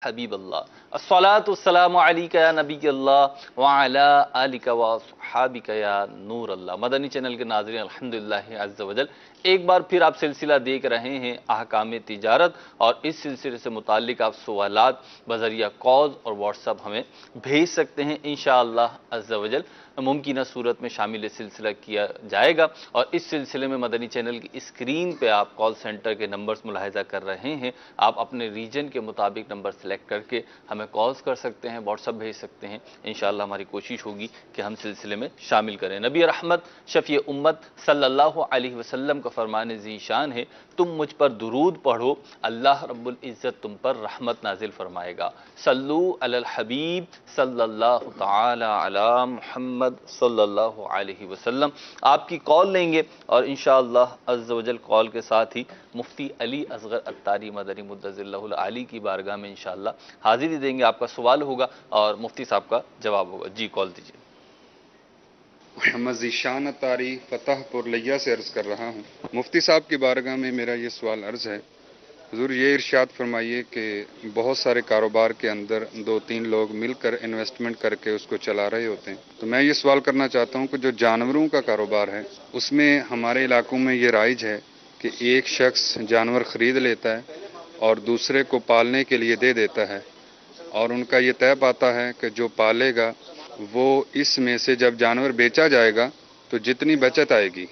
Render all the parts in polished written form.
حبیب اللہ الصلاۃ والسلام علیک یا نبی اللہ وعلی آلک و صحابک یا نور اللہ۔ مدنی چینل کے ناظرین، الحمدللہ عز وجل ایک بار پھر آپ سلسلہ دیکھ رہے ہیں احکام تجارت، اور اس سلسلے سے متعلق آپ سوالات بذریعہ کالز اور واٹس ایپ ہمیں بھیج سکتے ہیں۔ انشاءاللہ عز وجل ممکنہ صورت میں شامل سلسلہ کیا جائے گا، اور اس سلسلے میں مدنی چینل کی اسکرین پہ آپ کال سینٹر کے نمبرز ملاحظہ کر رہے ہیں۔ آپ اپنے ریجن کے مطابق نمبر سلیکٹ کر کے ہمیں کالز کر سکتے ہیں، واٹس ایپ بھیج سکتے ہیں۔ انشاءاللہ ہماری کوشش ہوگی کہ ہم سلسلے میں شامل کریں۔ نبی رحمت شفیع امت صلی اللہ علیہ وسلم کا فرمان ذی شان ہے، تم مجھ پر درود پڑھو، اللہ رب العزت تم پر رحمت نازل فرمائے گا۔ صلو علی الحبیب صلی اللہ تعالی علی محمد صلی اللہ علیہ وسلم۔ آپ کی کال لیں گے، اور انشاءاللہ عز و جل کال کے ساتھ ہی مفتی علی اصغر عطاری مدنی مدظر اللہ العالی کی بارگاہ میں انشاءاللہ حاضری دیں گے۔ آپ کا سوال ہوگا اور مفتی صاحب کا جواب ہوگا۔ جی کال دیجیے۔ محمد ذیشان عطاری فتح پور لیا سے عرض کر رہا ہوں۔ مفتی صاحب کی بارگاہ میں میرا یہ سوال عرض ہے، حضور یہ ارشاد فرمائیے کہ بہت سارے کاروبار کے اندر 2-3 لوگ مل کر انویسٹمنٹ کر کے اس کو چلا رہے ہوتے ہیں، تو میں یہ سوال کرنا چاہتا ہوں کہ جو جانوروں کا کاروبار ہے اس میں ہمارے علاقوں میں یہ رائج ہے کہ ایک شخص جانور خرید لیتا ہے اور دوسرے کو پالنے کے لیے دے دیتا ہے، اور ان کا یہ طے پاتا ہے کہ جو پالے گا وہ اس میں سے جب جانور بیچا جائے گا تو جتنی بچت آئے گی،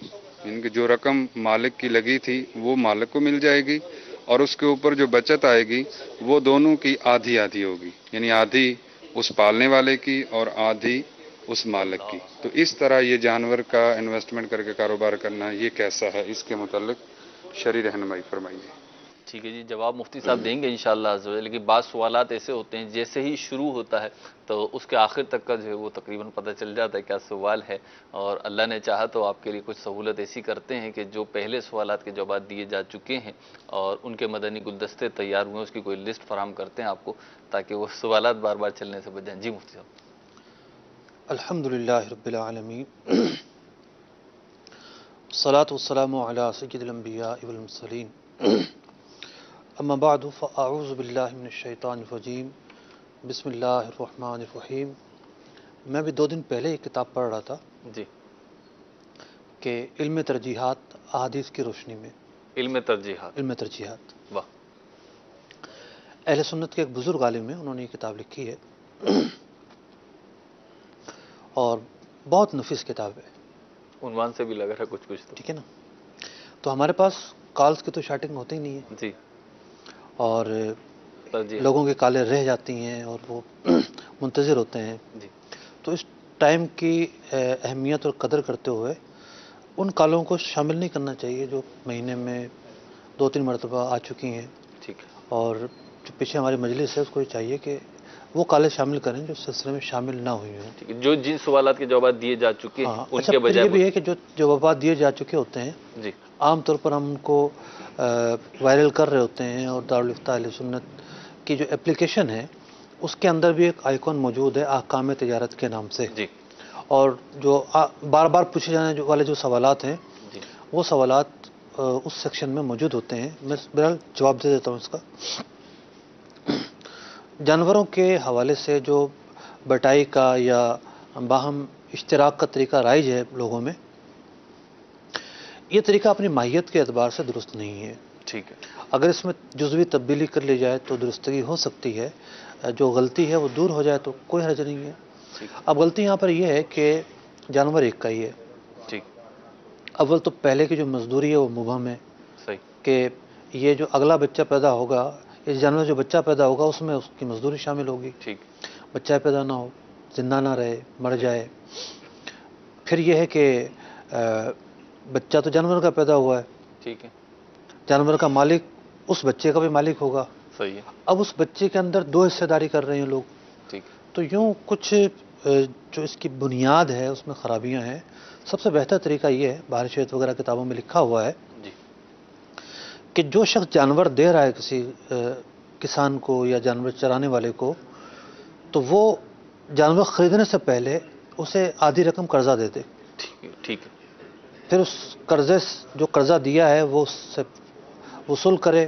ان کی جو رقم مالک کی لگی تھی وہ مالک کو مل جائے گی، اور اس کے اوپر جو بچت آئے گی وہ دونوں کی آدھی آدھی ہوگی، یعنی آدھی اس پالنے والے کی اور آدھی اس مالک کی۔ تو اس طرح یہ جانور کا انویسٹمنٹ کر کے کاروبار کرنا یہ کیسا ہے، اس کے متعلق شرعی رہنمائی فرمائیے۔ ٹھیک ہے جی، جواب مفتی صاحب دیں گے انشاءاللہ عز و جل، لیکن بعض سوالات ایسے ہوتے ہیں جیسے ہی شروع ہوتا ہے تو اس کے آخر تک کا جو ہے وہ تقریباً پتہ چل جاتا ہے کیا سوال ہے، اور اللہ نے چاہا تو آپ کے لیے کچھ سہولت ایسی کرتے ہیں کہ جو پہلے سوالات کے جوابات دیے جا چکے ہیں اور ان کے مدنی گلدستے تیار ہوئے ہیں، اس کی کوئی لسٹ فراہم کرتے ہیں آپ کو، تاکہ وہ سوالات بار بار چلنے سے بچ جائیں۔ جی مفتی صاحب۔ الحمدللہ رب العالمین، الصلاۃ والسلام علی سید الانبیاء والمرسلین، اما بعد فاعوذ باللہ من الشیطان الرجیم، بسم اللہ الرحمن الرحیم۔ میں بھی 2 دن پہلے ایک کتاب پڑھ رہا تھا جی، کہ علم ترجیحات احادیث کی روشنی میں، علم ترجیحات، واہ، اہل سنت کے ایک بزرگ عالم ہیں، انہوں نے یہ کتاب لکھی ہے اور بہت نفیس کتاب ہے، عنوان سے بھی لگ رہا ہے کچھ تو ٹھیک ہے نا۔ تو ہمارے پاس کالز کی تو شارٹنگ ہوتی ہی نہیں ہے، جی، اور ترجیح، لوگوں کے کالیں رہ جاتی ہیں اور وہ منتظر ہوتے ہیں۔ جی تو اس ٹائم کی اہمیت اور قدر کرتے ہوئے ان کالوں کو شامل نہیں کرنا چاہیے جو مہینے میں 2-3 مرتبہ آ چکی ہیں، ٹھیک ہے، اور جو پیچھے ہماری مجلس ہے اس کو یہ چاہیے کہ وہ کالیں شامل کریں جو سلسلے میں شامل نہ ہوئی ہوں۔ ٹھیک ہے، جو جن سوالات کے جوابات دیے جا چکے ہیں ان اچھا، کے پھر بجائے یہ بھی ہے کہ جو جوابات دیے جا چکے ہوتے ہیں جی، عام طور پر ہم ان کو وائرل کر رہے ہوتے ہیں، اور دارالفتہ اہل سنت کی جو اپلیکیشن ہے اس کے اندر بھی ایک آئیکن موجود ہے احکام تجارت کے نام سے، جی، اور جو بار بار پوچھے جانے والے جو سوالات ہیں جی، وہ سوالات اس سیکشن میں موجود ہوتے ہیں۔ میں بہرحال جواب دے دیتا ہوں اس کا۔ جانوروں کے حوالے سے جو بٹائی کا یا باہم اشتراک کا طریقہ رائج ہے لوگوں میں، یہ طریقہ اپنی ماہیت کے اعتبار سے درست نہیں ہے۔ ٹھیک ہے، اگر اس میں جزوی تبدیلی کر لی جائے تو درستگی ہو سکتی ہے، جو غلطی ہے وہ دور ہو جائے تو کوئی حرج نہیں ہے۔ ٹھیک، اب غلطی یہاں پر یہ ہے کہ جانور ایک کا ہی ہے۔ ٹھیک، اول تو پہلے کی جو مزدوری ہے وہ مبہم ہے صحیح، کہ یہ جو اگلا بچہ پیدا ہوگا، اس جانور جو بچہ پیدا ہوگا اس میں اس کی مزدوری شامل ہوگی، ٹھیک، بچہ پیدا نہ ہو، زندہ نہ رہے، مر جائے۔ پھر یہ ہے کہ بچہ تو جانور کا پیدا ہوا ہے، ٹھیک ہے، جانور کا مالک اس بچے کا بھی مالک ہوگا۔ صحیح ہے، اب اس بچے کے اندر 2 حصے داری کر رہے ہیں لوگ، ٹھیک، تو یوں کچھ جو اس کی بنیاد ہے اس میں خرابیاں ہیں۔ سب سے بہتر طریقہ یہ ہے، بحر شریعت وغیرہ کتابوں میں لکھا ہوا ہے جی، کہ جو شخص جانور دے رہا ہے کسی کسان کو یا جانور چرانے والے کو، تو وہ جانور خریدنے سے پہلے اسے آدھی رقم قرضہ دے دے، ٹھیک ہے، ٹھیک ہے، پھر اس قرضے جو قرضہ دیا ہے وہ اس سے وصول کرے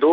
2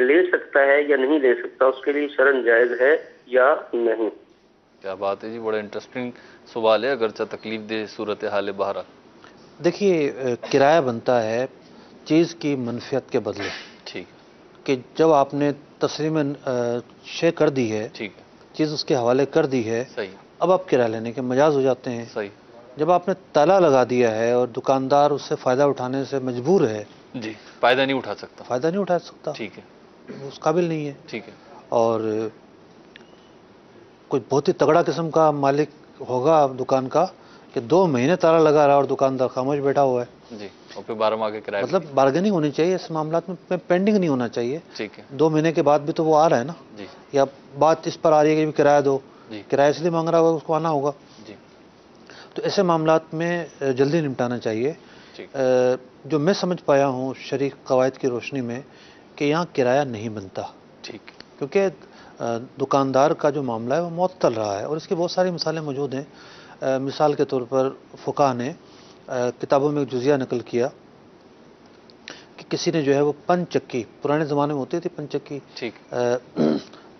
لے سکتا ہے یا نہیں لے سکتا، اس کے لیے شرعاً جائز ہے یا نہیں؟ کیا بات ہے جی، بڑا انٹرسٹنگ سوال ہے، اگرچہ تکلیف دہ صورتحال بہرحال۔ دیکھیے کرایہ بنتا ہے چیز کی منفیت کے بدلے، ٹھیک کہ جب آپ نے تسلیم شے کر دی ہے، ٹھیک ہے، چیز اس کے حوالے کر دی ہے، صحیح اب آپ کرایہ لینے کے مجاز ہو جاتے ہیں۔ صحیح، جب آپ نے تالا لگا دیا ہے اور دکاندار اس سے فائدہ اٹھانے سے مجبور ہے، جی، فائدہ نہیں اٹھا سکتا، فائدہ نہیں اٹھا سکتا، ٹھیک ہے وہ اس قابل نہیں ہے، ٹھیک ہے، اور کوئی بہت ہی تگڑا قسم کا مالک ہوگا دکان کا کہ 2 مہینے تالا لگا رہا اور دکاندار خاموش بیٹھا ہوا ہے، جی، اور پھر 12 ماہ کے کرایہ مطلب بارگیننگ ہونی چاہیے اس معاملات میں، پینڈنگ نہیں ہونا چاہیے۔ ٹھیک ہے، 2 مہینے کے بعد بھی تو وہ آ رہا ہے نا، جی یا بات اس پر آ رہی ہے کہ بھی کرایہ دو، جی کرایہ اس لیے مانگ رہا ہوگا، اس کو آنا ہوگا، جی، تو ایسے معاملات میں جلدی نمٹانا چاہیے۔ ٹھیک، جو میں سمجھ پایا ہوں شرعی قواعد کی روشنی میں کہ یہاں کرایہ نہیں بنتا، ٹھیک، کیونکہ دکاندار کا جو معاملہ ہے وہ معطل رہا ہے، اور اس کی بہت ساری مثالیں موجود ہیں۔ مثال کے طور پر فقہ نے کتابوں میں ایک جزیہ نقل کیا کہ کسی نے جو ہے وہ پن چکی، پرانے زمانے میں ہوتی تھی پن چکی، ٹھیک،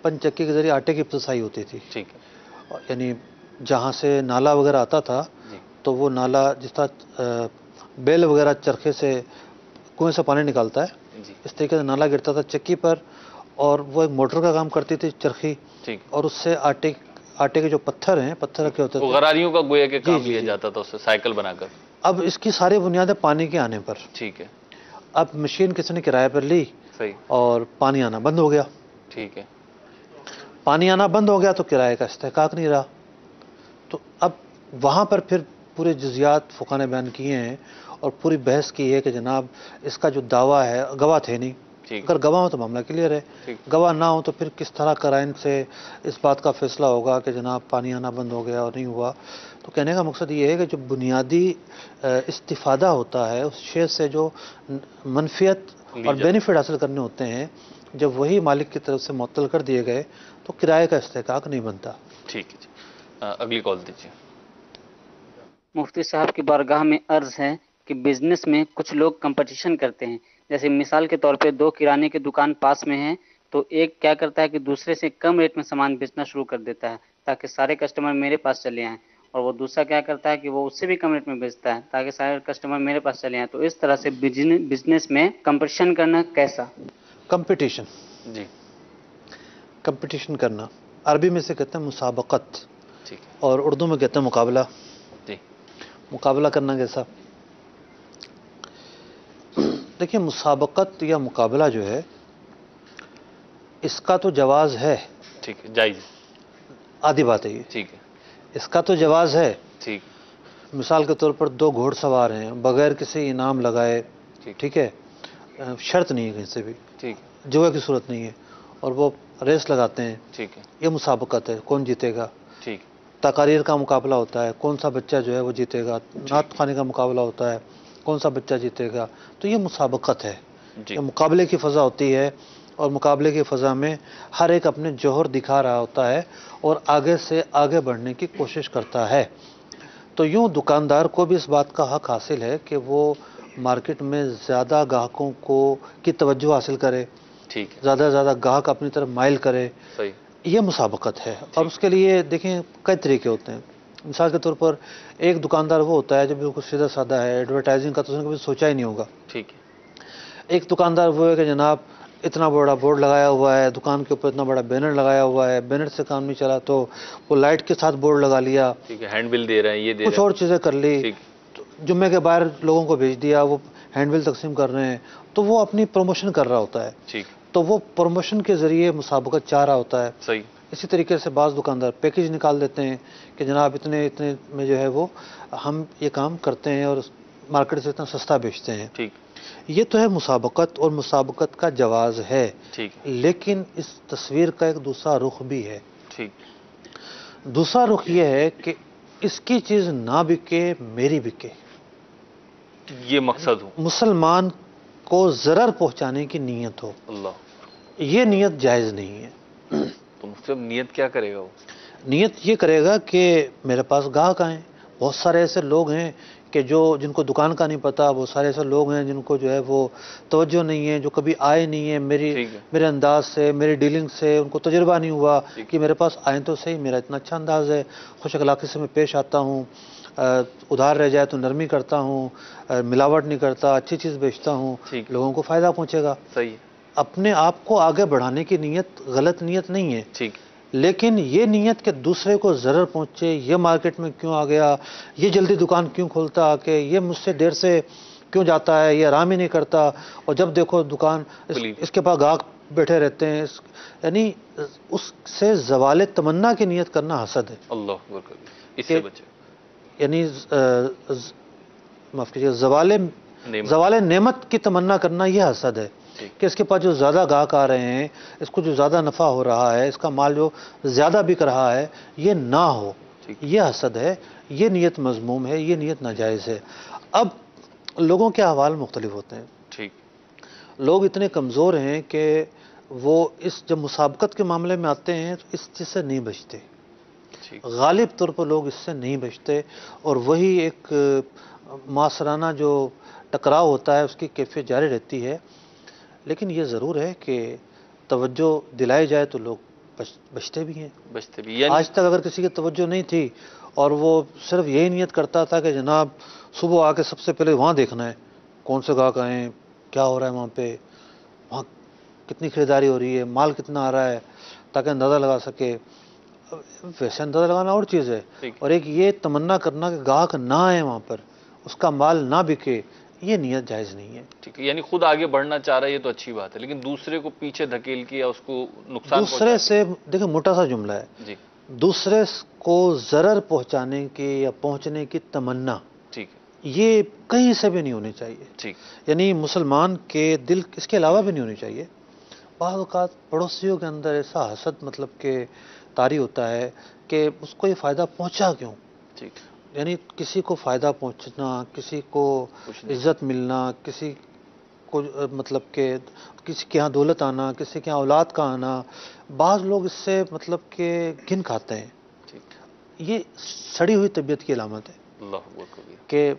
پن چکی کے ذریعے آٹے کی پسائی ہوتی تھی، ٹھیک ہے، یعنی جہاں سے نالا وغیرہ آتا تھا جی تو وہ نالا جس طرح بیل وغیرہ چرخے سے کنویں سے پانی نکالتا ہے، جی، اس طریقے سے نالا گرتا تھا چکی پر، اور وہ ایک موٹر کا کام کرتی تھی چرخی، ٹھیک، اور اس سے آٹے کے جو پتھر ہیں، پتھر رکھے ہوتے وہ تھے، غراریوں کا گویا کہ جی کام جی لیا جی، جاتا تھا اس سے سائیکل بنا کر، اب اس کی ساری بنیادیں پانی کے آنے پر، ٹھیک ہے، اب مشین کسی نے کرائے پر لی صحیح، اور پانی آنا بند ہو گیا، ٹھیک ہے، پانی آنا بند ہو گیا تو کرائے کا استحقاق نہیں رہا، تو اب وہاں پر پھر پورے جزیات فقہ نے بیان کیے ہیں اور پوری بحث کی ہے کہ جناب اس کا جو دعویٰ ہے، گواہ تھے نہیں، ٹھیک، اگر گواہ ہو تو معاملہ کلیئر ہے، ٹھیک، گواہ نہ ہو تو پھر کس طرح قرائن سے اس بات کا فیصلہ ہوگا کہ جناب پانی آنا بند ہو گیا اور نہیں ہوا۔ تو کہنے کا مقصد یہ ہے کہ جو بنیادی استفادہ ہوتا ہے اس شے سے جو منفیت اور بینیفٹ حاصل کرنے ہوتے ہیں، جب وہی مالک کی طرف سے معطل کر دیے گئے تو کرائے کا استحقاق نہیں بنتا۔ ٹھیک ہے جی، اگلی کال دیجیے۔ مفتی صاحب کی بارگاہ میں عرض ہے کہ بزنس میں کچھ لوگ کمپٹیشن کرتے ہیں، جیسے مثال کے طور پہ 2 کرانے کی دکان پاس میں ہیں تو ایک کیا کرتا ہے کہ دوسرے سے کم ریٹ میں سامان بیچنا شروع کر دیتا ہے تاکہ سارے کسٹمر میرے پاس چلے آئیں، اور وہ دوسرا کیا کرتا ہے کہ وہ اس سے بھی کم ریٹ میں بیچتا ہے تاکہ سارے کسٹمر میرے پاس چلے آئیں۔ تو اس طرح سے بزنس میں کمپٹیشن کرنا کیسا؟ کمپٹیشن، جی، کمپٹیشن کرنا عربی میں سے کہتے ہیں مسابقت، ٹھیک ہے، اور اردو میں کہتے ہیں مقابلہ۔ جی، مقابلہ کرنا کیسا؟ دیکھیے مسابقت یا مقابلہ جو ہے اس کا تو جواز ہے، ٹھیک ہے، جائز، آدھی بات ہے یہ، ٹھیک ہے، اس کا تو جواز ہے۔ ٹھیک، مثال کے طور پر 2 گھوڑ سوار ہیں، بغیر کسی انعام لگائے، ٹھیک، ٹھیک ہے، شرط نہیں ہے کہیں سے بھی، ٹھیک، جگہ کی صورت نہیں ہے، اور وہ ریس لگاتے ہیں، ٹھیک ہے، یہ مسابقت ہے، کون جیتے گا۔ ٹھیک، تقاریر کا مقابلہ ہوتا ہے، کون سا بچہ جو ہے وہ جیتے گا، نعت خوانی کا مقابلہ ہوتا ہے، کون سا بچہ جیتے گا، تو یہ مسابقت ہے، جی، یہ مقابلے کی فضا ہوتی ہے، اور مقابلے کی فضا میں ہر ایک اپنے جوہر دکھا رہا ہوتا ہے اور آگے سے آگے بڑھنے کی کوشش کرتا ہے۔ تو یوں دکاندار کو بھی اس بات کا حق حاصل ہے کہ وہ مارکیٹ میں زیادہ گاہکوں کی توجہ حاصل کرے، ٹھیک ہے، زیادہ سے زیادہ گاہک اپنی طرف مائل کرے، صحیح، یہ مسابقت ہے۔ اور اس کے لیے دیکھیں کئی طریقے ہوتے ہیں۔ مثال کے طور پر ایک دکاندار وہ ہوتا ہے جو بالکل سیدھا سادہ ہے، ایڈورٹائزنگ کا تو اس نے کبھی سوچا ہی نہیں ہوگا۔ ٹھیک ہے، ایک دکاندار وہ ہے کہ جناب اتنا بڑا بورڈ لگایا ہوا ہے، دکان کے اوپر اتنا بڑا بینر لگایا ہوا ہے، بینر سے کام نہیں چلا تو وہ لائٹ کے ساتھ بورڈ لگا لیا، ٹھیک ہے، ہینڈ بل دے رہے ہیں، یہ دے کچھ رہے اور چیزیں کر لی، ہیں، ٹھیک، جمعے کے باہر لوگوں کو بھیج دیا، وہ ہینڈ بل تقسیم کر رہے ہیں، تو وہ اپنی پروموشن کر رہا ہوتا ہے، ٹھیک، تو وہ پروموشن کے ذریعے مسابقت چاہ رہا ہوتا ہے۔ صحیح، اسی طریقے سے بعض دکاندار پیکیج نکال دیتے ہیں کہ جناب اتنے میں جو ہے وہ ہم یہ کام کرتے ہیں اور مارکیٹ سے اتنا سستا بیچتے ہیں۔ ٹھیک، یہ تو ہے مسابقت، اور مسابقت کا جواز ہے، ٹھیک، لیکن اس تصویر کا ایک دوسرا رخ بھی ہے۔ ٹھیک، دوسرا رخ یہ ہے کہ اس کی چیز نہ بکے میری بکے، یہ مقصد ہو، مسلمان کو ضرر پہنچانے کی نیت ہو، اللہ، یہ نیت جائز نہیں ہے۔ تو مفتی نیت کیا کرے گا وہ؟ نیت یہ کرے گا کہ میرے پاس گاہک آئیں، بہت سارے ایسے لوگ ہیں کہ جن کو دکان کا نہیں پتا، وہ سارے ایسے لوگ ہیں جن کو جو ہے وہ توجہ نہیں ہے، جو کبھی آئے نہیں ہیں میرے انداز سے، میری ڈیلنگ سے، ان کو تجربہ نہیں ہوا کہ میرے پاس آئیں تو صحیح، میرا اتنا اچھا انداز ہے، خوش اخلاقی سے میں پیش آتا ہوں، ادھار رہ جائے تو نرمی کرتا ہوں، ملاوٹ نہیں کرتا، اچھی چیز بیچتا ہوں، لوگوں کو فائدہ پہنچے گا۔ صحیح، اپنے آپ کو آگے بڑھانے کی نیت غلط نیت نہیں ہے، ٹھیک، لیکن یہ نیت کہ دوسرے کو ضرر پہنچے، یہ مارکیٹ میں کیوں آ گیا، یہ جلدی دکان کیوں کھولتا آ کے، یہ مجھ سے دیر سے کیوں جاتا ہے، یہ آرام ہی نہیں کرتا، اور جب دیکھو دکان اس کے پاس گاہک بیٹھے رہتے ہیں، یعنی اس سے زوال تمنا کی نیت کرنا حسد ہے۔ اللہ اکبر، اس سے بچے، یعنی معاف کیجیے، زوال نعمت کی تمنا کرنا یہ حسد ہے کہ اس کے پاس جو زیادہ گاہک آ رہے ہیں، اس کو جو زیادہ نفع ہو رہا ہے، اس کا مال جو زیادہ بک رہا ہے، یہ نہ ہو، یہ حسد ہے، یہ نیت مذموم ہے، یہ نیت ناجائز ہے۔ اب لوگوں کے احوال مختلف ہوتے ہیں، ٹھیک، لوگ اتنے کمزور ہیں کہ وہ جب مسابقت کے معاملے میں آتے ہیں تو اس چیز سے نہیں بچتے، غالب طور پر لوگ اس سے نہیں بچتے، اور وہی ایک معاصرانہ جو ٹکراؤ ہوتا ہے اس کی کیفیت جاری رہتی ہے۔ لیکن یہ ضرور ہے کہ توجہ دلائی جائے تو لوگ بچتے بھی ہیں، آج تک اگر کسی کی توجہ نہیں تھی اور وہ صرف یہی نیت کرتا تھا کہ جناب صبح آ کے سب سے پہلے وہاں دیکھنا ہے کون سے گاہک آئے ہیں، کیا ہو رہا ہے وہاں پہ، وہاں کتنی خریداری ہو رہی ہے، مال کتنا آ رہا ہے، تاکہ اندازہ لگا سکے، ویسے اندازہ لگانا اور چیز ہے، اور ایک یہ تمنا کرنا کہ گاہک نہ آئے وہاں پر، اس کا مال نہ بکے، یہ نیت جائز نہیں ہے۔ ٹھیک ہے، یعنی خود آگے بڑھنا چاہ رہا ہے یہ تو اچھی بات ہے، لیکن دوسرے کو پیچھے دھکیل کے یا اس کو نقصان دوسرے سے، دیکھیں موٹا سا جملہ ہے، جی، دوسرے کو ضرر پہنچانے کی یا پہنچنے کی تمنا، ٹھیک، یہ کہیں سے بھی نہیں ہونی چاہیے، ٹھیک، یعنی مسلمان کے دل اس کے علاوہ بھی نہیں ہونی چاہیے۔ بعض اوقات پڑوسیوں کے اندر ایسا حسد مطلب کہ طاری ہوتا ہے کہ اس کو یہ فائدہ پہنچا کیوں، ٹھیک، یعنی کسی کو فائدہ پہنچنا، کسی کو عزت ملنا، کسی کو مطلب کہ کسی کے ہاں دولت آنا، کسی کے ہاں اولاد کا آنا، بعض لوگ اس سے مطلب کہ گن کھاتے ہیں، یہ سڑی ہوئی طبیعت کی علامت ہے۔ اللہ اکبر، کہ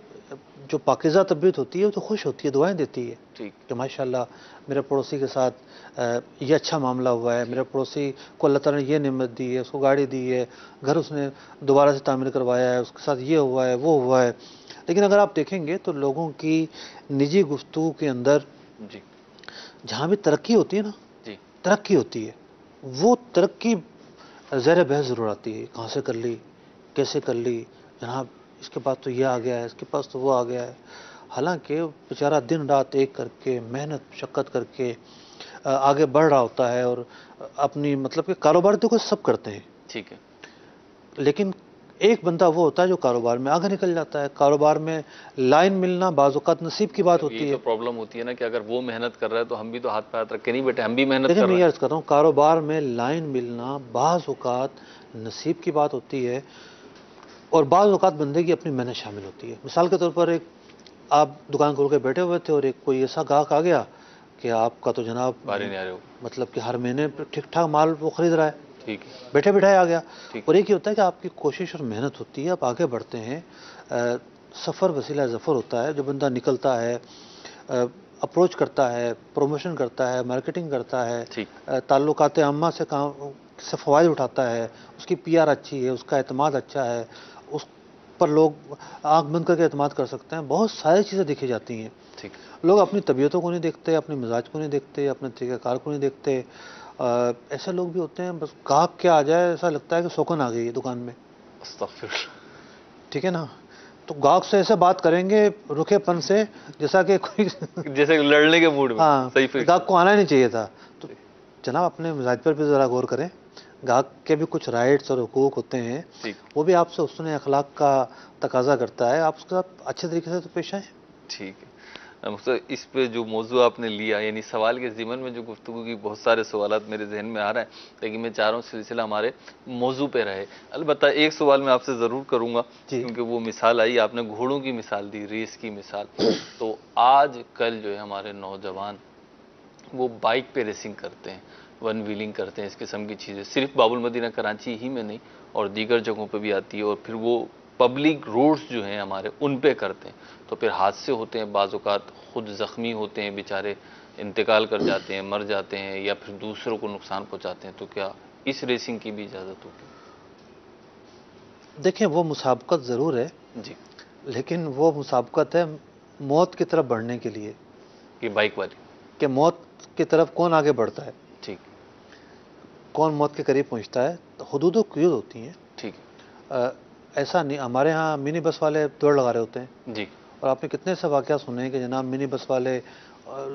جو پاکیزہ طبیعت ہوتی ہے وہ تو خوش ہوتی ہے، دعائیں دیتی ہے ٹھیک، کہ ماشاءاللہ میرے پڑوسی کے ساتھ یہ اچھا معاملہ ہوا ہے، میرے پڑوسی کو اللہ تعالیٰ نے یہ نعمت دی ہے، اس کو گاڑی دی ہے، گھر اس نے دوبارہ سے تعمیر کروایا ہے، اس کے ساتھ یہ ہوا ہے، وہ ہوا ہے۔ لیکن اگر آپ دیکھیں گے تو لوگوں کی نجی گفتگو کے اندر جی، جہاں بھی ترقی ہوتی ہے نا، جی، ترقی ہوتی ہے، وہ ترقی زیر بحث ضرور آتی ہے، کہاں سے کر لی، کیسے کر لی، جناب اس کے پاس تو یہ آ گیا ہے، اس کے پاس تو وہ آ گیا ہے، حالانکہ بیچارہ دن رات ایک کر کے محنت مشقت کر کے آگے بڑھ رہا ہوتا ہے، اور اپنی مطلب کہ کاروبار تو کوئی سب کرتے ہیں، ٹھیک ہے، لیکن ایک بندہ وہ ہوتا ہے جو کاروبار میں آگے نکل جاتا ہے۔ کاروبار میں لائن ملنا بعض اوقات نصیب کی بات ہوتی ہے۔ یہ تو پرابلم ہوتی ہے نا کہ اگر وہ محنت کر رہا ہے تو ہم بھی تو ہاتھ پہ ہاتھ رکھ کے نہیں بیٹھے، ہم بھی محنت لیکن کر میں رہے یہ ہیں۔ عرض کر رہا ہوں کاروبار میں لائن ملنا بعض اوقات نصیب کی بات ہوتی ہے، اور بعض اوقات بندے کی اپنی محنت شامل ہوتی ہے۔ مثال کے طور پر ایک آپ دکان کھول کے بیٹھے ہوئے تھے اور ایک کوئی ایسا گاہک آ گیا کہ آپ کا تو جناب بارے نہیں آ رہے ہو، مطلب کہ ہر مہینے ٹھیک ٹھاک مال وہ خرید رہا ہے، ٹھیک ہے، بیٹھے بٹھائے آ گیا، ٹھیک، اور ایک یہ ہوتا ہے کہ آپ کی کوشش اور محنت ہوتی ہے، آپ آگے بڑھتے ہیں، سفر وسیلہ ظفر ہوتا ہے، جو بندہ نکلتا ہے، اپروچ کرتا ہے، پروموشن کرتا ہے، مارکیٹنگ کرتا ہے، ٹھیک، تعلقات عامہ سے فوائد اٹھاتا ہے، اس کی پی آر اچھی ہے، اس کا اعتماد اچھا ہے، اس پر لوگ آنکھ بند کر کے اعتماد کر سکتے ہیں، بہت ساری چیزیں دیکھی جاتی ہیں۔ ٹھیک، لوگ اپنی طبیعتوں کو نہیں دیکھتے، اپنے مزاج کو نہیں دیکھتے، اپنے طریقہ کار کو نہیں دیکھتے، ایسے لوگ بھی ہوتے ہیں، بس گاہک کیا آ جائے ایسا لگتا ہے کہ سوکن آ گئی ہے دکان میں، استغفر اللہ، ٹھیک ہے نا، تو گاہک سے ایسے بات کریں گے رکھے پن سے جیسا کہ کوئی جیسے لڑنے کے موڈ میں، ہاں، صحیح فکر، گاہک کو آنا ہی نہیں چاہیے تھا۔ تو جناب اپنے مزاج پر بھی ذرا غور کریں، گاہک کے بھی کچھ رائٹس اور حقوق ہوتے ہیں، ٹھیک، وہ بھی آپ سے حسن اخلاق کا تقاضا کرتا ہے، آپ اس کے ساتھ اچھے طریقے سے تو پیش آئیں۔ ٹھیک ہے۔ اس پہ جو موضوع آپ نے لیا، یعنی سوال کے ضمن میں جو گفتگو کی، بہت سارے سوالات میرے ذہن میں آ رہے ہیں، لیکن میں چاہ رہا ہوں سلسلہ ہمارے موضوع پہ رہے۔ البتہ ایک سوال میں آپ سے ضرور کروں گا، کیونکہ وہ مثال آئی، آپ نے گھوڑوں کی مثال دی، ریس کی مثال، تو آج کل جو ہے ہمارے نوجوان وہ بائک پہ ریسنگ کرتے ہیں، ون ویلنگ کرتے ہیں، اس قسم کی چیزیں صرف باب المدینہ کراچی ہی میں نہیں اور دیگر جگہوں پہ بھی آتی ہے، اور پھر وہ پبلک روڈز جو ہیں ہمارے ان پہ کرتے ہیں تو پھر حادثے ہوتے ہیں، بعض اوقات خود زخمی ہوتے ہیں بیچارے، انتقال کر جاتے ہیں، مر جاتے ہیں، یا پھر دوسروں کو نقصان پہنچاتے ہیں، تو کیا اس ریسنگ کی بھی اجازت ہوگی؟ دیکھیں وہ مسابقت ضرور ہے، جی، لیکن وہ مسابقت ہے موت کی طرف بڑھنے کے لیے، یہ بائک والی، کہ موت کی طرف کون آگے بڑھتا ہے، ٹھیک، کون موت کے قریب پہنچتا ہے. تو حدود و قیود ہوتی ہیں. ٹھیک، ایسا نہیں، ہمارے ہاں منی بس والے دوڑ لگا رہے ہوتے ہیں، جی، اور آپ نے کتنے سے واقعہ سنے ہیں کہ جناب منی بس والے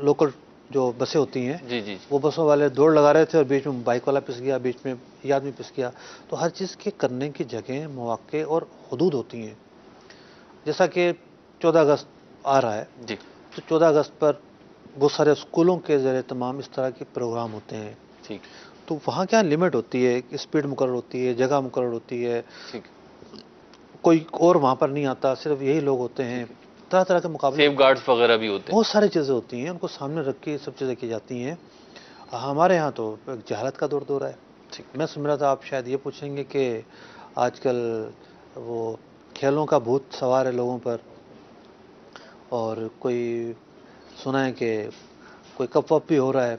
لوکل جو بسیں ہوتی ہیں جی، جی، وہ بسوں والے دوڑ لگا رہے تھے اور بیچ میں بائک والا پس گیا، بیچ میں یہ آدمی پس گیا. تو ہر چیز کے کرنے کی جگہیں، مواقع اور حدود ہوتی ہیں. جیسا کہ 14 اگست آ رہا ہے، جی، تو 14 اگست پر بہت سارے اسکولوں کے زیر تمام اس طرح کے پروگرام ہوتے ہیں. ٹھیک، تو وہاں کیا لمٹ ہوتی ہے، اسپیڈ مقرر ہوتی ہے، جگہ مقرر ہوتی ہے، ٹھیک، کوئی اور وہاں پر نہیں آتا، صرف یہی لوگ ہوتے ہیں. طرح طرح کے مقابلے، سیف گارڈز وغیرہ بھی ہوتے ہیں. بہت ساری چیزیں ہوتی ہیں، ان کو سامنے رکھ کے یہ سب چیزیں کی جاتی ہیں. ہمارے ہاں تو جہالت کا دور ہے. ٹھیک، میں سن رہا تھا آپ شاید یہ پوچھیں گے کہ آج کل وہ کھیلوں کا بھوت سوار ہے لوگوں پر، اور کوئی سنا ہے کہ کوئی کپ وپ بھی ہو رہا ہے،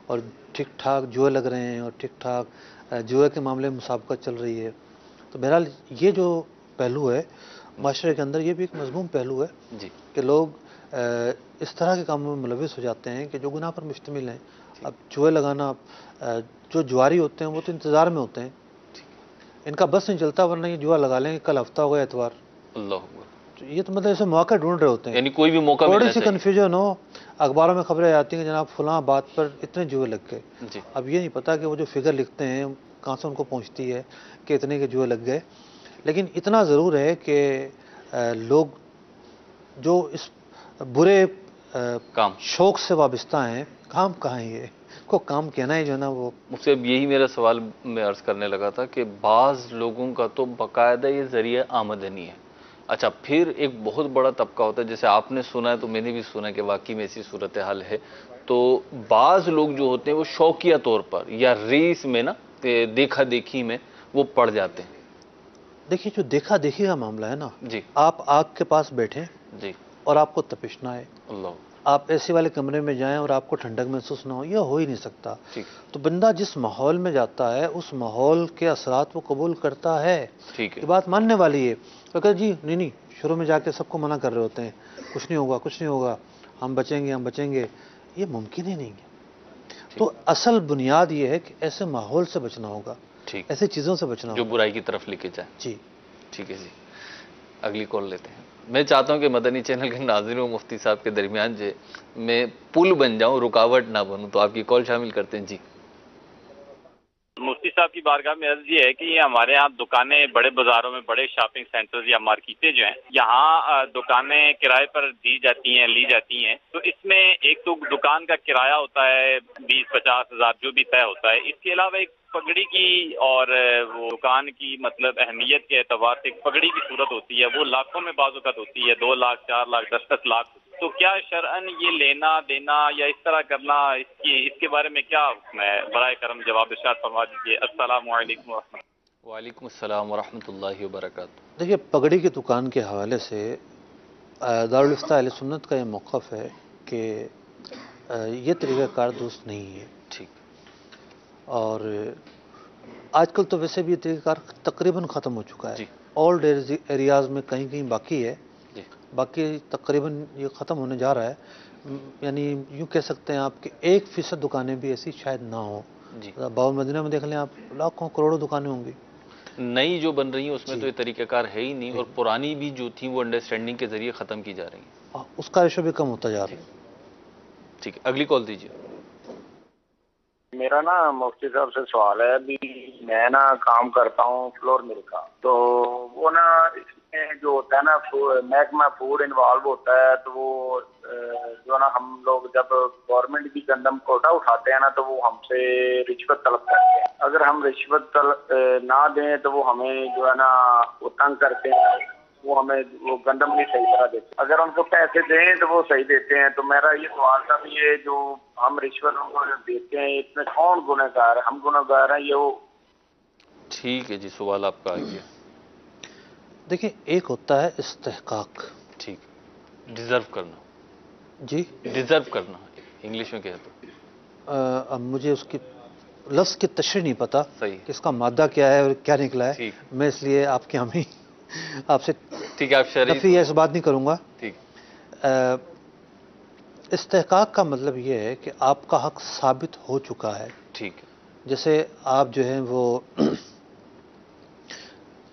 اور ٹھیک ٹھاک جوئے لگ رہے ہیں، اور ٹھیک ٹھاک جوئے کے معاملے میں مسابقت چل رہی ہے. تو بہرحال یہ جو پہلو ہے معاشرے کے اندر، یہ بھی ایک مضموم پہلو ہے جی، کہ لوگ اس طرح کے کاموں میں ملوث ہو جاتے ہیں کہ جو گناہ پر مشتمل ہیں. اب جوئے لگانا، جو جواری ہوتے ہیں وہ تو انتظار میں ہوتے ہیں، ان کا بس نہیں چلتا، ورنہ یہ جوا لگا لیں گے کل ہفتہ ہو گیا اتوار. اللہ اکبر. تو یہ تو مطلب ایسے مواقع ڈھونڈ رہے ہوتے ہیں، یعنی کوئی بھی موقع تھوڑی ملنا سی چاہیے. کنفیوژن ہو، اخباروں میں خبریں آتی ہیں کہ جناب فلاں بات پر اتنے جوئے لگ گئے. جی، اب یہ نہیں پتا کہ وہ جو فگر لکھتے ہیں کہاں سے ان کو پہنچتی ہے کہ اتنے کے جوئے لگ گئے. لیکن اتنا ضرور ہے کہ لوگ جو اس برے کام. شوق سے وابستہ ہیں، کام کہاں ہے، یہ کو کام کہنا ہی جو ہے نا وہ. مجھ اب یہی میرا سوال میں عرض کرنے لگا تھا کہ بعض لوگوں کا تو باقاعدہ یہ ذریعہ آمدنی ہے. اچھا، پھر ایک بہت بڑا طبقہ ہوتا ہے، جیسے آپ نے سنا ہے تو میں نے بھی سنا ہے کہ واقعی میں ایسی صورتحال ہے. تو بعض لوگ جو ہوتے ہیں وہ شوقیہ طور پر یا ریس میں نا، دیکھا دیکھی میں وہ پڑ جاتے ہیں. دیکھیے جو دیکھا دیکھی کا معاملہ ہے نا، جی، آپ آگ کے پاس بیٹھیں جی، اور آپ کو تپش نہ آئے، اللہ، آپ اے سی والے کمرے میں جائیں اور آپ کو ٹھنڈک محسوس نہ ہو، یہ ہو ہی نہیں سکتا. ٹھیک، تو بندہ جس ماحول میں جاتا ہے اس ماحول کے اثرات وہ قبول کرتا ہے. ٹھیک ہے، یہ بات ماننے والی ہے. تو کہ جی نہیں، شروع میں جا کے سب کو منع کر رہے ہوتے ہیں، کچھ نہیں ہوگا، کچھ نہیں ہوگا، ہم بچیں گے، ہم بچیں گے. یہ ممکن ہی نہیں ہے. تو اصل بنیاد یہ ہے کہ ایسے ماحول سے بچنا ہوگا، ٹھیک، ایسے چیزوں سے بچنا جو ہوگا. برائی کی طرف لے کے جائیں. جی ٹھیک ہے جی، اگلی کال لیتے ہیں. میں چاہتا ہوں کہ مدنی چینل کے ناظرین و مفتی صاحب کے درمیان جو ہے میں پل بن جاؤں، رکاوٹ نہ بنوں. تو آپ کی کال شامل کرتے ہیں. جی، مفتی صاحب کی بارگاہ میں عرض یہ ہے کہ یہ ہمارے یہاں دکانیں بڑے بازاروں میں، بڑے شاپنگ سینٹرز یا مارکیٹیں جو ہیں، یہاں دکانیں کرائے پر دی جاتی ہیں، لی جاتی ہیں. تو اس میں ایک تو دکان کا کرایہ ہوتا ہے 20-50 ہزار جو بھی طے ہوتا ہے. اس کے علاوہ ایک پگڑی کی اور وہ دکان کی مطلب اہمیت کے اعتبار سے ایک پگڑی کی صورت ہوتی ہے، وہ لاکھوں میں بعض اوقات ہوتی ہے، 2 لاکھ 4 لاکھ 10 لاکھ. تو کیا شرعاً یہ لینا دینا یا اس طرح کرنا، اس کے بارے میں کیا حکم ہے؟ برائے کرم جواب ارشاد فرما دیجیے. السلام علیکم ورحمۃ اللہ. وعلیکم السلام ورحمۃ اللہ وبرکاتہ. دیکھیے، پگڑی کی دکان کے حوالے سے دارالفتہ اہل سنت کا یہ موقف ہے کہ یہ طریقہ کار درست نہیں ہے. ٹھیک، اور آج کل تو ویسے بھی یہ طریقہ کار تقریباً ختم ہو چکا ہے. جی، اولڈ ایریاز میں کہیں کہیں باقی ہے، جی، باقی تقریباً یہ ختم ہونے جا رہا ہے. یعنی یوں کہہ سکتے ہیں آپ کہ 1% دکانیں بھی ایسی شاید نہ ہوں. جی. باب المدینہ میں دیکھ لیں آپ، لاکھوں کروڑوں دکانیں ہوں گی. نئی جو بن رہی ہیں اس میں جی، تو یہ طریقہ کار ہے ہی نہیں، اور پرانی بھی جو تھیں وہ انڈرسٹینڈنگ کے ذریعے ختم کی جا رہی ہیں. اس کا ریشو بھی کم ہوتا جا رہا ہے. ٹھیک ہے، اگلی کال دیجیے. میرا نا مفتی صاحب سے سوال ہے. ابھی میں نا کام کرتا ہوں فلور مل کا، تو وہ نا اس میں جو ہوتا ہے نا محکمہ فوڈ انوالو ہوتا ہے. تو وہ جو نا ہم لوگ جب گورنمنٹ کی گندم کوٹا اٹھاتے ہیں نا تو وہ ہم سے رشوت طلب کرتے ہیں. اگر ہم رشوت نہ دیں تو وہ ہمیں جو ہے نا وہ تنگ کرتے ہیں، وہ ہمیں وہ گندم نہیں صحیح طرح دیتے. اگر ان کو پیسے دیں تو وہ صحیح دیتے ہیں. تو میرا یہ سوال تھا کہ یہ جو ہم رشوت ان کو دیتے ہیں اس میں کون گنہ گار ہے؟ ہم گنہ گار ہیں یہ وہ؟ ٹھیک ہے جی، سوال آپ کا آ گیا. دیکھیں ایک ہوتا ہے استحقاق. ٹھیک. ڈیزرو کرنا. جی ڈیزرو کرنا انگلش میں کہتے ہیں. اب مجھے اس کی لفظ کی تشریح نہیں پتا صحیح. کہ اس کا مادہ کیا ہے اور کیا نکلا ہے. ٹھیک. میں اس لیے آپ کے ہمیں آپ سے ٹھیک ہے آپ شریف. نفی یا اس بات نہیں کروں گا. ٹھیک. استحقاق کا مطلب یہ ہے کہ آپ کا حق ثابت ہو چکا ہے. ٹھیک ہے. جیسے آپ جو ہیں وہ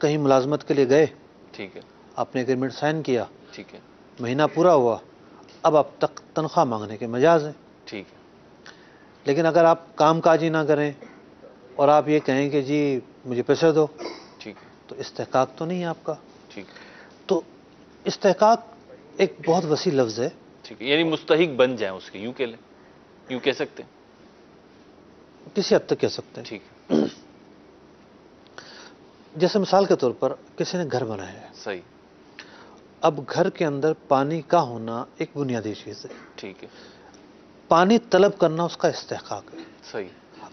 کہیں ملازمت کے لیے گئے. ٹھیک ہے. آپ نے ایگریمنٹ سائن کیا. ٹھیک ہے. مہینہ پورا ہوا. اب آپ تک تنخواہ مانگنے کے مجاز ہیں. ٹھیک ہے. لیکن اگر آپ کام کاج ہی نہ کریں اور آپ یہ کہیں کہ جی مجھے پیسے دو، ٹھیک ہے. تو استحقاق تو نہیں ہے آپ کا. ٹھیک. تو استحقاق ایک بہت وسیع لفظ ہے. ٹھیک ہے. یعنی مستحق بن جائیں اس کے، یوں کہہ لیں، یوں کہہ سکتے ہیں. کسی حد تک کہہ سکتے ہیں. ٹھیک ہے. جیسے مثال کے طور پر کسی نے گھر بنایا ہے. صحیح. اب گھر کے اندر پانی کا ہونا ایک بنیادی چیز ہے. ٹھیک ہے. پانی طلب کرنا اس کا استحقاق ہے. صحیح.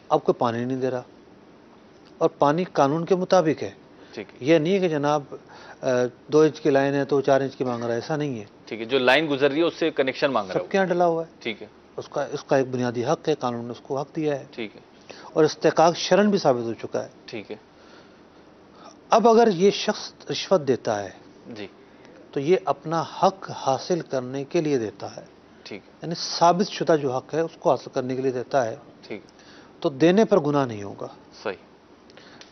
اب کوئی پانی نہیں دے رہا اور پانی قانون کے مطابق ہے. ٹھیک ہے. یہ نہیں ہے کہ جناب 2 انچ کی لائن ہے تو 4 انچ کی مانگ رہا ہے، ایسا نہیں ہے. ٹھیک ہے. جو لائن گزر رہی ہے اس سے کنیکشن مانگ رہا سب کے یہاں ڈلا ہوا ہے. ٹھیک ہے. اس کا ایک بنیادی حق ہے، قانون نے اس کو حق دیا ہے. ٹھیک ہے. اور استحقاق شرعاً بھی ثابت ہو چکا ہے. ٹھیک ہے. اب اگر یہ شخص رشوت دیتا ہے جی تو یہ اپنا حق حاصل کرنے کے لیے دیتا ہے. ٹھیک. یعنی ثابت شدہ جو حق ہے اس کو حاصل کرنے کے لیے دیتا ہے. ٹھیک. تو دینے پر گناہ نہیں ہوگا. صحیح.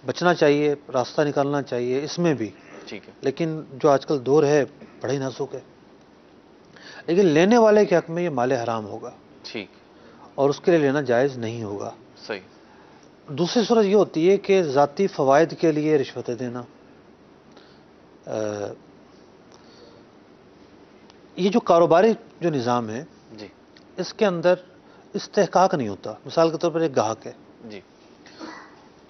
بچنا چاہیے، راستہ نکالنا چاہیے اس میں بھی. ٹھیک ہے. لیکن جو آج کل دور ہے بڑا ہی نازک ہے. لیکن لینے والے کے حق میں یہ مال حرام ہوگا. ٹھیک. اور اس کے لیے لینا جائز نہیں ہوگا. صحیح. دوسری صورت یہ ہوتی ہے کہ ذاتی فوائد کے لیے رشوتیں دینا. یہ جو کاروباری جو نظام ہے جی اس کے اندر استحقاق نہیں ہوتا. مثال کے طور پر ایک گاہک ہے، جی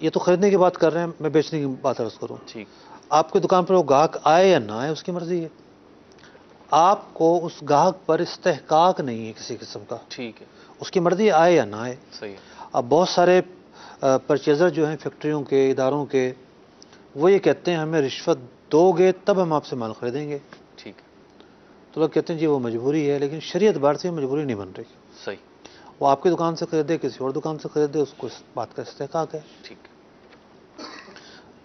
یہ تو خریدنے کی بات کر رہے ہیں، میں بیچنے کی بات عرض کروں. ٹھیک. آپ کی دکان پر وہ گاہک آئے یا نہ آئے اس کی مرضی ہے. آپ کو اس گاہک پر استحقاق نہیں ہے کسی قسم کا. ٹھیک ہے. اس کی مرضی ہے آئے یا نہ آئے. صحیح. اب بہت سارے پرچیزر جو ہیں فیکٹریوں کے، اداروں کے، وہ یہ کہتے ہیں ہمیں رشوت دو گے تب ہم آپ سے مال خریدیں گے. ٹھیک. تو لوگ کہتے ہیں جی وہ مجبوری ہے، لیکن شریعت بار سے مجبوری نہیں بن رہی. صحیح. وہ آپ کی دکان سے خریدے، کسی اور دکان سے خریدے، اس کو اس بات کا استحقاق ہے. ٹھیک.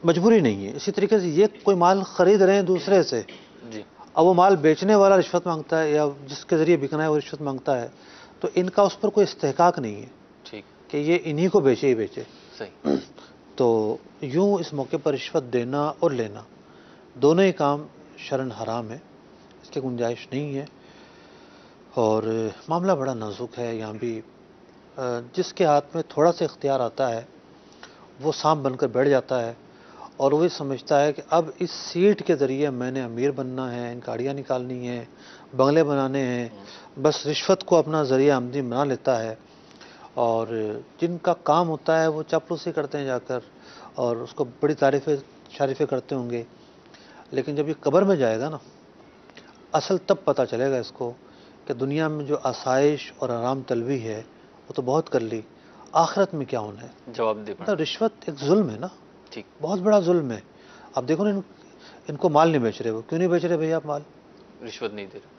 مجبوری نہیں ہے. اسی طریقے سے یہ کوئی مال خرید رہے ہیں دوسرے سے، جی اب وہ مال بیچنے والا رشوت مانگتا ہے یا جس کے ذریعے بکنا ہے وہ رشوت مانگتا ہے، تو ان کا اس پر کوئی استحقاق نہیں ہے. ٹھیک. کہ یہ انہی کو بیچے ہی بیچے. صحیح. تو یوں اس موقع پر رشوت دینا اور لینا دونوں ہی کام شرعاً حرام ہے، اس کی گنجائش نہیں ہے. اور معاملہ بڑا نازک ہے. یہاں بھی جس کے ہاتھ میں تھوڑا سا اختیار آتا ہے وہ سانپ بن کر بیٹھ جاتا ہے اور وہی سمجھتا ہے کہ اب اس سیٹ کے ذریعے میں نے امیر بننا ہے، گاڑیاں نکالنی ہیں، بنگلے بنانے ہیں. بس رشوت کو اپنا ذریعہ آمدنی بنا لیتا ہے. اور جن کا کام ہوتا ہے وہ چاپلوسی کرتے ہیں جا کر اور اس کو بڑی تعریفیں شریفیں کرتے ہوں گے. لیکن جب یہ قبر میں جائے گا نا، اصل تب پتہ چلے گا اس کو کہ دنیا میں جو آسائش اور آرام طلبی ہے وہ تو بہت کر لی، آخرت میں کیا ہونا ہے. جواب دے پڑا. رشوت ایک ظلم ہے نا. ٹھیک. بہت بڑا ظلم ہے. اب دیکھو نا ان کو مال نہیں بیچ رہے. وہ کیوں نہیں بیچ رہے بھائی؟ آپ مال رشوت نہیں دے رہے.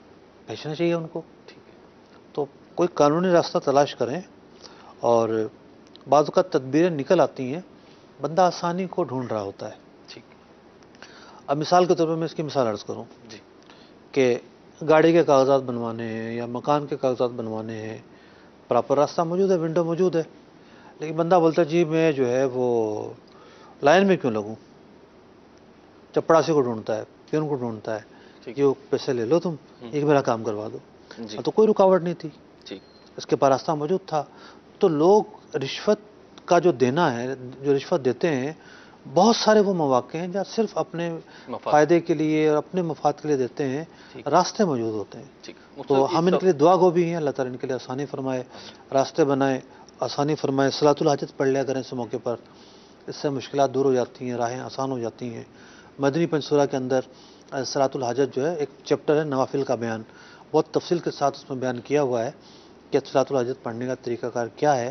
بیچنا چاہیے ان کو. ٹھیک ہے. تو کوئی قانونی راستہ تلاش کریں. اور بعض اوقات تدبیریں نکل آتی ہیں، بندہ آسانی کو ڈھونڈ رہا ہوتا ہے. ٹھیک. اب مثال کے طور پر میں اس کی مثال عرض کروں جی کہ گاڑی کے کاغذات بنوانے ہیں یا مکان کے کاغذات بنوانے ہیں، پراپر راستہ موجود ہے، ونڈو موجود ہے، لیکن بندہ بولتا ہے جی میں جو ہے وہ لائن میں کیوں لگوں. چپڑاسی کو ڈھونڈتا ہے، پیون کو ڈھونڈتا ہے، ٹھیک. یہ پیسے لے لو تم، ایک میرا کام کروا دو. جی تو کوئی رکاوٹ نہیں تھی، ٹھیک. اس کے پاس راستہ موجود تھا. تو لوگ رشوت کا جو دینا ہے، جو رشوت دیتے ہیں، بہت سارے وہ مواقع ہیں جہاں صرف اپنے فائدے کے لیے اور اپنے مفاد کے لیے دیتے ہیں. راستے موجود ہوتے ہیں. ٹھیک. تو ہم ان کے لیے دعا گو بھی ہیں، اللہ تعالیٰ ان کے لیے آسانی فرمائے، راستے بنائے، آسانی فرمائے. صلاۃ الحاجت پڑھ لیا کریں اس موقع پر، اس سے مشکلات دور ہو جاتی ہیں، راہیں آسان ہو جاتی ہیں. مدنی پنج سورہ کے اندر صلاۃ الحاجت جو ہے ایک چیپٹر ہے نوافل کا بیان، بہت تفصیل کے ساتھ اس میں بیان کیا ہوا ہے کہ صلاۃ الحاجت پڑھنے کا طریقہ کار کیا ہے.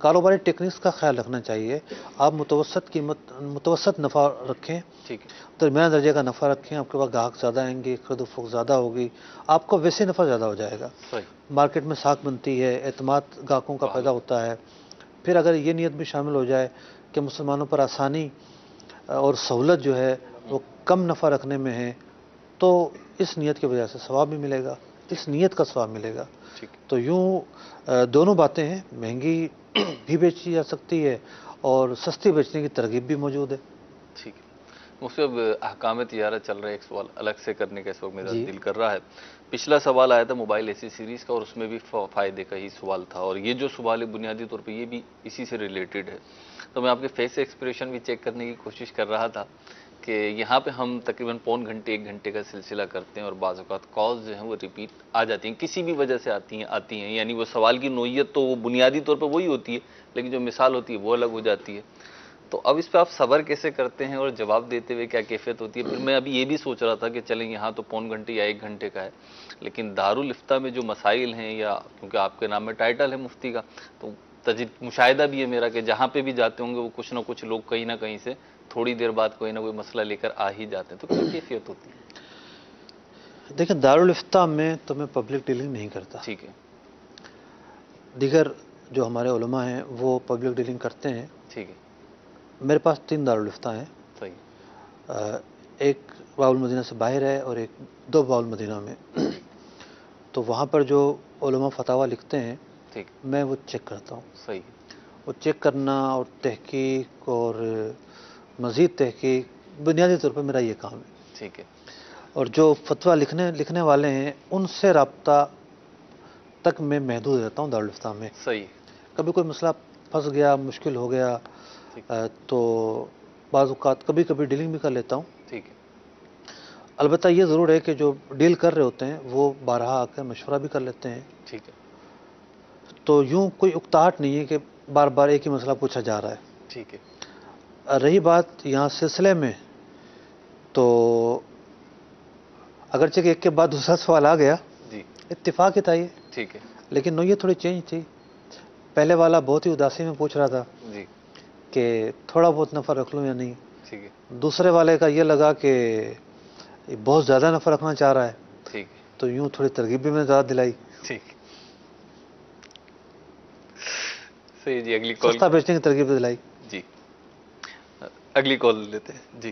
کاروباری ٹیکنکس کا خیال رکھنا چاہیے. آپ متوسط نفع رکھیں, ٹھیک ہے. درمیان درجے کا نفع رکھیں. آپ کے پاس گاہک زیادہ آئیں گے, خرید و فروخت زیادہ ہوگی, آپ کو ویسے نفع زیادہ ہو جائے گا. صحیح. مارکیٹ میں ساکھ بنتی ہے, اعتماد گاہکوں کا پیدا ہوتا ہے. پھر اگر یہ نیت بھی شامل ہو جائے کہ مسلمانوں پر آسانی اور سہولت جو ہے وہ کم نفع رکھنے میں ہے, تو اس نیت کی وجہ سے ثواب بھی ملے گا, اس نیت کا ثواب ملے گا. تو یوں دونوں باتیں ہیں, مہنگی بھی بیچی جا سکتی ہے اور سستی بیچنے کی ترغیب بھی موجود ہے. ٹھیک ہے. مجھ سے اب احکام تجارت چل رہے ہیں, ایک سوال الگ سے کرنے کا اس وقت میرا دل کر رہا ہے. پچھلا سوال آیا تھا موبائل ایسی سیریز کا, اور اس میں بھی فائدے کا ہی سوال تھا, اور یہ جو سوال ہے بنیادی طور پہ یہ بھی اسی سے ریلیٹڈ ہے. تو میں آپ کے فیس ایکسپریشن بھی چیک کرنے کی کوشش کر رہا تھا کہ یہاں پہ ہم تقریباً پون گھنٹے 1 گھنٹے کا سلسلہ کرتے ہیں, اور بعض اوقات کالز جو ہیں وہ ریپیٹ آ جاتی ہیں, کسی بھی وجہ سے آتی ہیں. یعنی وہ سوال کی نوعیت تو وہ بنیادی طور پہ وہی ہوتی ہے, لیکن جو مثال ہوتی ہے وہ الگ ہو جاتی ہے. تو اب اس پہ آپ صبر کیسے کرتے ہیں, اور جواب دیتے ہوئے کیا کیفیت ہوتی ہے؟ پھر میں ابھی یہ بھی سوچ رہا تھا کہ چلیں یہاں تو پون گھنٹے یا 1 گھنٹے کا ہے, لیکن دارالافتاء میں جو مسائل ہیں, یا کیونکہ آپ کے نام میں ٹائٹل ہے مفتی کا, تو مشاہدہ بھی ہے میرا کہ جہاں پہ بھی جاتے ہوں گے وہ کچھ نہ کچھ لوگ کہیں نہ کہیں سے تھوڑی دیر بعد کوئی نہ کوئی مسئلہ لے کر آ ہی جاتے ہیں. تو کیا کیفیت ہوتی ہے؟ دیکھیں, دارالافتاء میں تو میں پبلک ڈیلنگ نہیں کرتا. ٹھیک ہے. دیگر جو ہمارے علماء ہیں وہ پبلک ڈیلنگ کرتے ہیں. ٹھیک ہے. میرے پاس 3 دارالافتاء ہیں. صحیح. ایک باب المدینہ سے باہر ہے اور ایک 2 باب المدینہ میں. تو وہاں پر جو علماء فتاویٰ لکھتے ہیں میں وہ چیک کرتا ہوں. صحیح. وہ چیک کرنا اور تحقیق اور مزید تحقیق بنیادی طور پر میرا یہ کام ہے. ٹھیک ہے. اور جو فتویٰ لکھنے والے ہیں ان سے رابطہ تک میں محدود رہتا ہوں دارالافتاء میں. صحیح. کبھی کوئی مسئلہ پھنس گیا, مشکل ہو گیا, تو بعض اوقات کبھی ڈیلنگ بھی کر لیتا ہوں. ٹھیک ہے. البتہ یہ ضرور ہے کہ جو ڈیل کر رہے ہوتے ہیں وہ بارہا آ کر مشورہ بھی کر لیتے ہیں. ٹھیک ہے. تو یوں کوئی اکتاہٹ نہیں ہے کہ بار بار ایک ہی مسئلہ پوچھا جا رہا ہے. ٹھیک ہے. رہی بات یہاں سلسلے میں, تو اگرچہ کہ ایک کے بعد دوسرا سوال آ گیا, اتفاق ہی تھا یہ. ٹھیک ہے. لیکن نوعیت تھوڑی چینج تھی. پہلے والا بہت ہی اداسی میں پوچھ رہا تھا کہ تھوڑا بہت نفع رکھ لوں یا نہیں. ٹھیک ہے. دوسرے والے کا یہ لگا کہ بہت زیادہ نفع رکھنا چاہ رہا ہے. ٹھیک. تو یوں تھوڑی ترغیب بھی میں زیادہ دلائی. ٹھیک. صحیح جی. اگلی کال. سستا بیچنے کی ترغیب دلائی. جی اگلی کال لیتے ہیں. جی.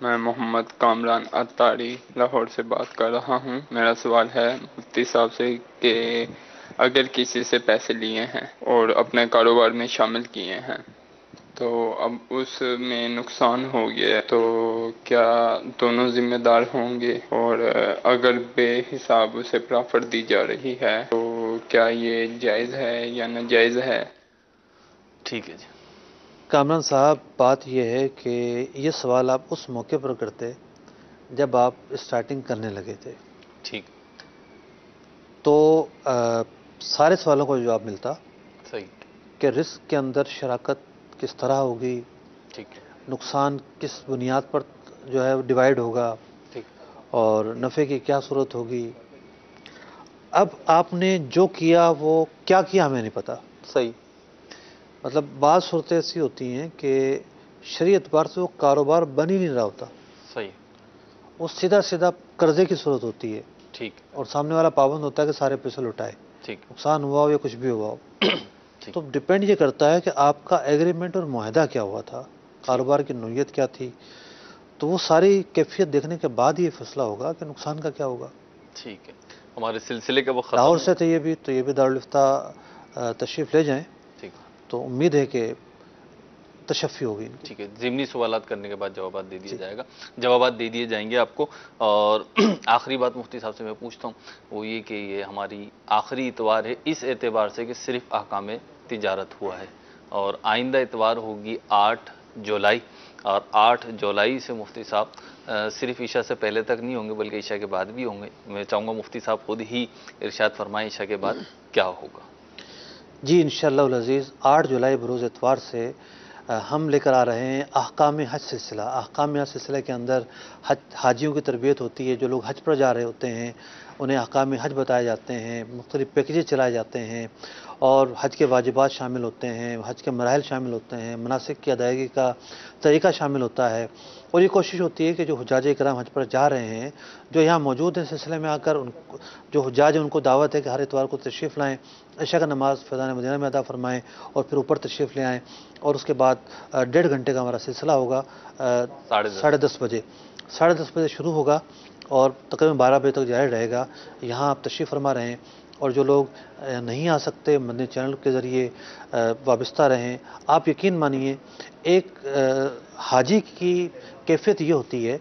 میں محمد کامران اتاری لاہور سے بات کر رہا ہوں. میرا سوال ہے مفتی صاحب سے کہ اگر کسی سے پیسے لیے ہیں اور اپنے کاروبار میں شامل کیے ہیں, تو اب اس میں نقصان ہو گیا, تو کیا دونوں ذمہ دار ہوں گے؟ اور اگر بے حساب اسے پرافٹ دی جا رہی ہے تو کیا یہ جائز ہے یا ناجائز ہے؟ ٹھیک ہے جی. کامران صاحب, بات یہ ہے کہ یہ سوال آپ اس موقع پر کرتے جب آپ اسٹارٹنگ کرنے لگے تھے. ٹھیک. تو سارے سوالوں کا جواب ملتا. صحیح. کہ رزق کے اندر شراکت کس طرح ہوگی, ٹھیک, نقصان کس بنیاد پر جو ہے ڈیوائیڈ ہوگا, ٹھیک, اور نفع کی کیا صورت ہوگی. اب آپ نے جو کیا وہ کیا کیا ہمیں نہیں پتا. صحیح. مطلب بعض صورتیں ایسی ہوتی ہیں کہ شرعی اعتبار سے وہ کاروبار بن ہی نہیں رہا ہوتا. صحیح. وہ سیدھا قرضے کی صورت ہوتی ہے. ٹھیک. اور سامنے والا پابند ہوتا ہے کہ سارے پیسے لوٹائے. ٹھیک. نقصان ہوا ہو یا کچھ بھی ہوا ہو. تو ڈپینڈ یہ کرتا ہے کہ آپ کا ایگریمنٹ اور معاہدہ کیا ہوا تھا, کاروبار کی نوعیت کیا تھی. تو وہ ساری کیفیت دیکھنے کے بعد یہ فیصلہ ہوگا کہ نقصان کا کیا ہوگا. ٹھیک ہے. ہمارے سلسلے کا وہ ختم. لاہور سے تھے یہ بھی دارالافتاء تشریف لے جائیں. ٹھیک. تو امید ہے کہ تشفی ہوگی. ٹھیک ہے. ضمنی سوالات کرنے کے بعد جوابات دے دیا جائے گا, جوابات دے دیے جائیں گے آپ کو. اور آخری بات مفتی صاحب سے میں پوچھتا ہوں وہ یہ کہ یہ ہماری آخری اتوار ہے اس اعتبار سے کہ صرف احکام تجارت ہوا ہے, اور آئندہ اتوار ہوگی 8 جولائی, اور 8 جولائی سے مفتی صاحب صرف عشاء سے پہلے تک نہیں ہوں گے بلکہ عشاء کے بعد بھی ہوں گے. میں چاہوں گا مفتی صاحب خود ہی ارشاد فرمائیں عشاء کے بعد کیا ہوگا. جی انشاءاللہ العزیز 8 جولائی بروز اتوار سے ہم لے کر آ رہے ہیں احکام حج سلسلہ. احکام حج سلسلہ کے اندر حاجیوں کی تربیت ہوتی ہے. جو لوگ حج پر جا رہے ہوتے ہیں انہیں احکام حج بتائے جاتے ہیں, مختلف پیکیجز چلائے جاتے ہیں, اور حج کے واجبات شامل ہوتے ہیں، حج کے مراحل شامل ہوتے ہیں، مناسک کی ادائیگی کا طریقہ شامل ہوتا ہے، اور یہ کوشش ہوتی ہے کہ جو حجاج کرام حج پر جا رہے ہیں، جو یہاں موجود ہیں سلسلے میں آ کر، جو حجاج ہیں ان کو دعوت ہے کہ ہر اتوار کو تشریف لائیں، عشاء کا نماز فیضان مدینہ میں ادا فرمائیں اور پھر اوپر تشریف لے آئیں، اور اس کے بعد 1.5 گھنٹے کا ہمارا سلسلہ ہوگا، 10:30 بجے 10:30 بجے شروع ہوگا اور تقریباً 12 بجے تک جاری رہے گا۔ یہاں آپ تشریف فرما رہیں، اور جو لوگ نہیں آ سکتے مدنی چینل کے ذریعے وابستہ رہیں۔ آپ یقین مانیے ایک حاجی کی کیفیت یہ ہوتی ہے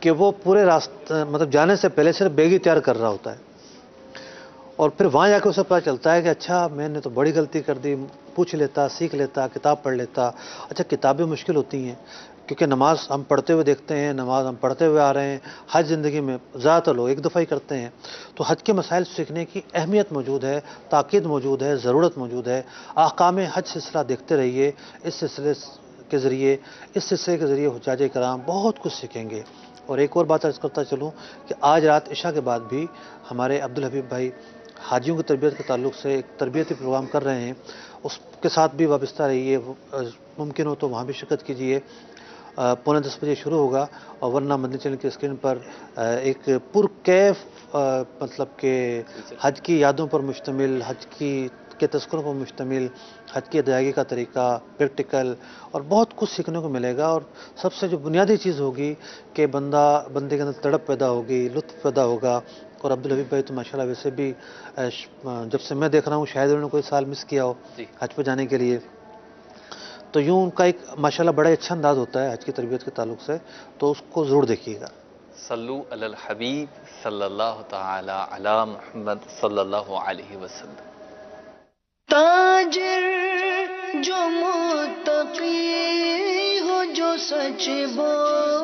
کہ وہ پورے راستہ مطلب جانے سے پہلے صرف بیگ ہی تیار کر رہا ہوتا ہے، اور پھر وہاں جا کے اسے پتہ چلتا ہے کہ اچھا میں نے تو بڑی غلطی کر دی، پوچھ لیتا، سیکھ لیتا، کتاب پڑھ لیتا۔ اچھا کتابیں مشکل ہوتی ہیں کیونکہ نماز ہم پڑھتے ہوئے دیکھتے ہیں، نماز ہم پڑھتے ہوئے آ رہے ہیں، حج زندگی میں زیادہ تر لوگ ایک دفعہ ہی کرتے ہیں، تو حج کے مسائل سیکھنے کی اہمیت موجود ہے، تاکید موجود ہے، ضرورت موجود ہے۔ احکام حج سلسلہ دیکھتے رہیے، اس سلسلے کے ذریعے حجاج کرام بہت کچھ سیکھیں گے۔ اور ایک اور بات عرض کرتا چلوں کہ آج رات عشاء کے بعد بھی ہمارے عبدالحبیب بھائی حاجیوں کی تربیت کے تعلق سے ایک تربیتی پروگرام کر رہے ہیں، اس کے ساتھ بھی وابستہ رہیے، ممکن ہو تو وہاں بھی شرکت کیجیے۔ 9:45 بجے شروع ہوگا، اور ورنہ مدنی چینل کی اسکرین پر ایک پرکیف مطلب کہ حج کی یادوں پر مشتمل، حج کے تذکروں پر مشتمل، حج کی ادائیگی کا طریقہ، پریکٹیکل، اور بہت کچھ سیکھنے کو ملے گا۔ اور سب سے جو بنیادی چیز ہوگی کہ بندے کے اندر تڑپ پیدا ہوگی، لطف پیدا ہوگا۔ اور عبدالحبیب بھائی تو ماشاءاللہ ویسے بھی جب سے میں دیکھ رہا ہوں شاید انہوں نے کوئی سال مس کیا ہو حج پہ جانے کے لیے، تو یوں ان کا ایک ماشاءاللہ بڑا اچھا انداز ہوتا ہے حج کی تربیت کے تعلق سے، تو اس کو ضرور دیکھیے گا۔ صلو علی الحبیب صلی اللہ تعالی علی محمد صلی اللہ علیہ وسلم۔ تاجر جو متقی ہو، جو سچ بول